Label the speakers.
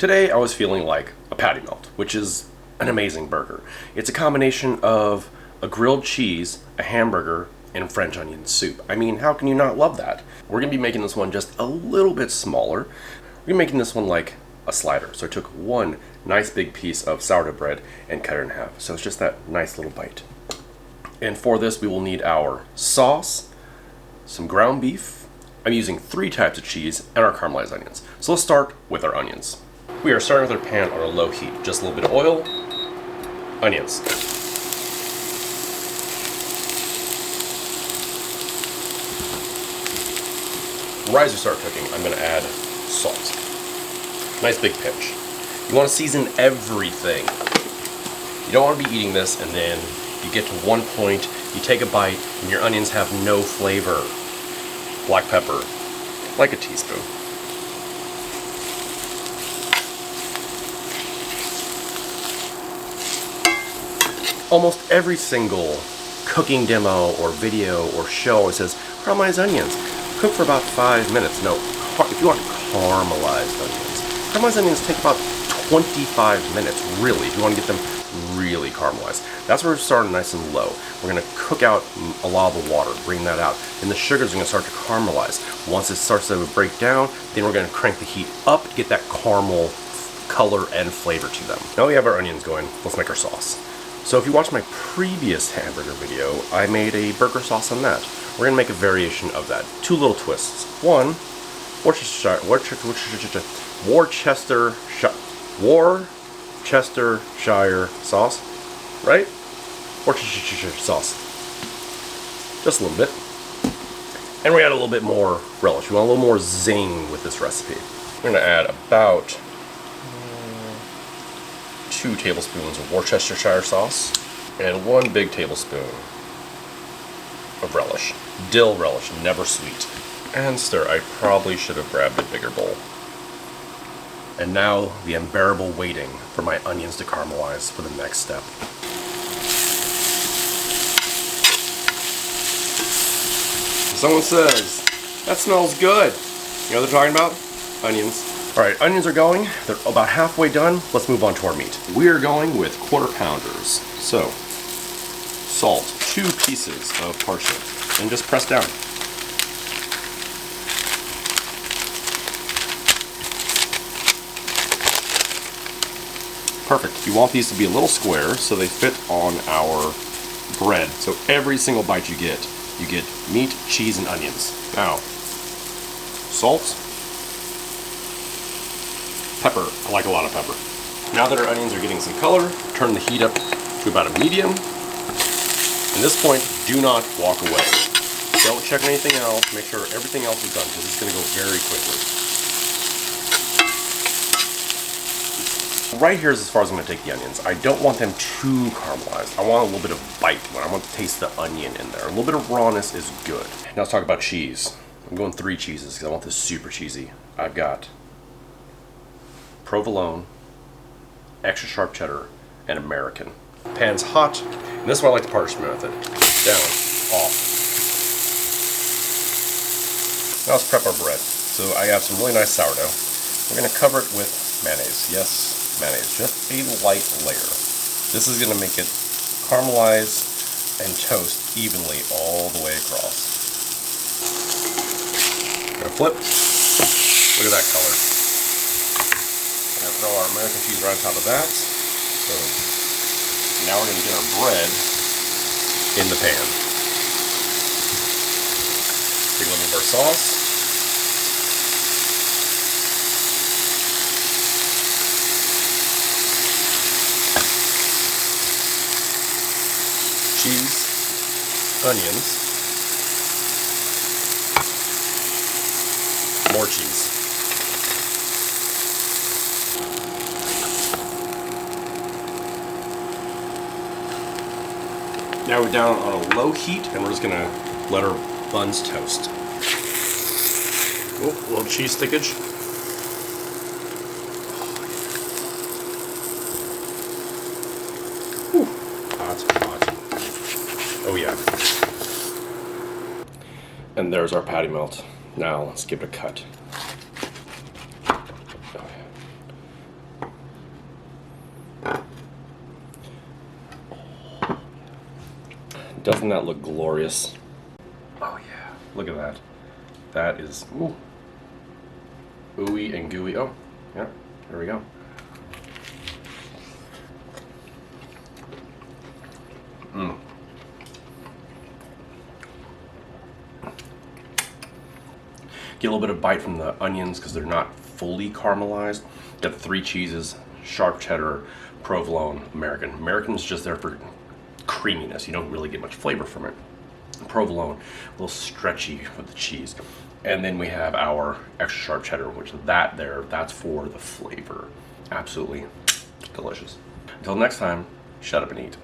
Speaker 1: Today I was feeling like a patty melt, which is an amazing burger. It's a combination of a grilled cheese, a hamburger, and French onion soup. I mean, how can you not love that? We're gonna be making this one just a little bit smaller. We're making this one like a slider. So I took one nice big piece of sourdough bread and cut it in half. So it's just that nice little bite. And for this we will need our sauce, some ground beef. I'm using 3 types of cheese and our caramelized onions. So let's start with our onions. We are starting with our pan on a low heat. Just a little bit of oil, onions. Right as you start cooking, I'm going to add salt. Nice big pinch. You want to season everything. You don't want to be eating this and then you get to one point, you take a bite, and your onions have no flavor. Black pepper, like a teaspoon. Almost every single cooking demo or video or show always says, caramelized onions. Cook for about 5 minutes. No, if you want caramelized onions, caramelized onions take about 25 minutes, really, if you want to get them really caramelized. That's where we're starting nice and low. We're going to cook out a lot of the water, bring that out. And the sugars are going to start to caramelize. Once it starts to break down, then we're going to crank the heat up to get that caramel color and flavor to them. Now we have our onions going, let's make our sauce. So if you watched my previous hamburger video, I made a burger sauce on that. We're going to make a variation of that. 2 little twists. One, Worcestershire sauce, right? Worcestershire sauce. Just a little bit. And we add a little bit more relish. We want a little more zing with this recipe. We're going to add about 2 tablespoons of Worcestershire sauce and 1 big tablespoon of relish. Dill relish, never sweet. And stir. I probably should have grabbed a bigger bowl. And now the unbearable waiting for my onions to caramelize for the next step. Someone says, that smells good. You know what they're talking about? Onions. Alright, onions are going. They're about halfway done. Let's move on to our meat. We are going with 1/4 pounders. So, salt, 2 pieces of parsnip, and just press down. Perfect. You want these to be a little square so they fit on our bread. So every single bite you get meat, cheese, and onions. Now, salt, pepper. I like a lot of pepper. Now that our onions are getting some color, turn the heat up to about a medium. At this point, do not walk away. Don't check anything else. Make sure everything else is done because it's going to go very quickly. Right here is as far as I'm going to take the onions. I don't want them too caramelized. I want a little bit of bite when I want to taste the onion in there. A little bit of rawness is good. Now let's talk about cheese. I'm going 3 cheeses because I want this super cheesy. I've got provolone, extra sharp cheddar, and American. Pan's hot, and this is why I like the parchment method. Down, off. Now let's prep our bread. So I have some really nice sourdough. We're going to cover it with mayonnaise. Yes, mayonnaise. Just a light layer. This is going to make it caramelize and toast evenly all the way across. Gonna flip. Look at that color. Gonna throw our American cheese right on top of that. So now we're gonna get our bread in the pan. Take a little bit of our sauce. Cheese, onions, more cheese. Now we're down on a low heat and we're just going to let our buns toast. Oh, a little cheese stickage. Whew. Hot, hot. Oh yeah. And there's our patty melt. Now let's give it a cut. Oh, yeah. Doesn't that look glorious? Oh yeah, look at that. That is, ooh, ooey and gooey. Oh, yeah, there we go. Mmm. Get a little bit of bite from the onions because they're not fully caramelized. Got 3 cheeses, sharp cheddar, provolone, American. American's just there for creaminess. You don't really get much flavor from it. Provolone, a little stretchy with the cheese. And then we have our extra sharp cheddar, which that's for the flavor. Absolutely delicious. Until next time, shut up and eat.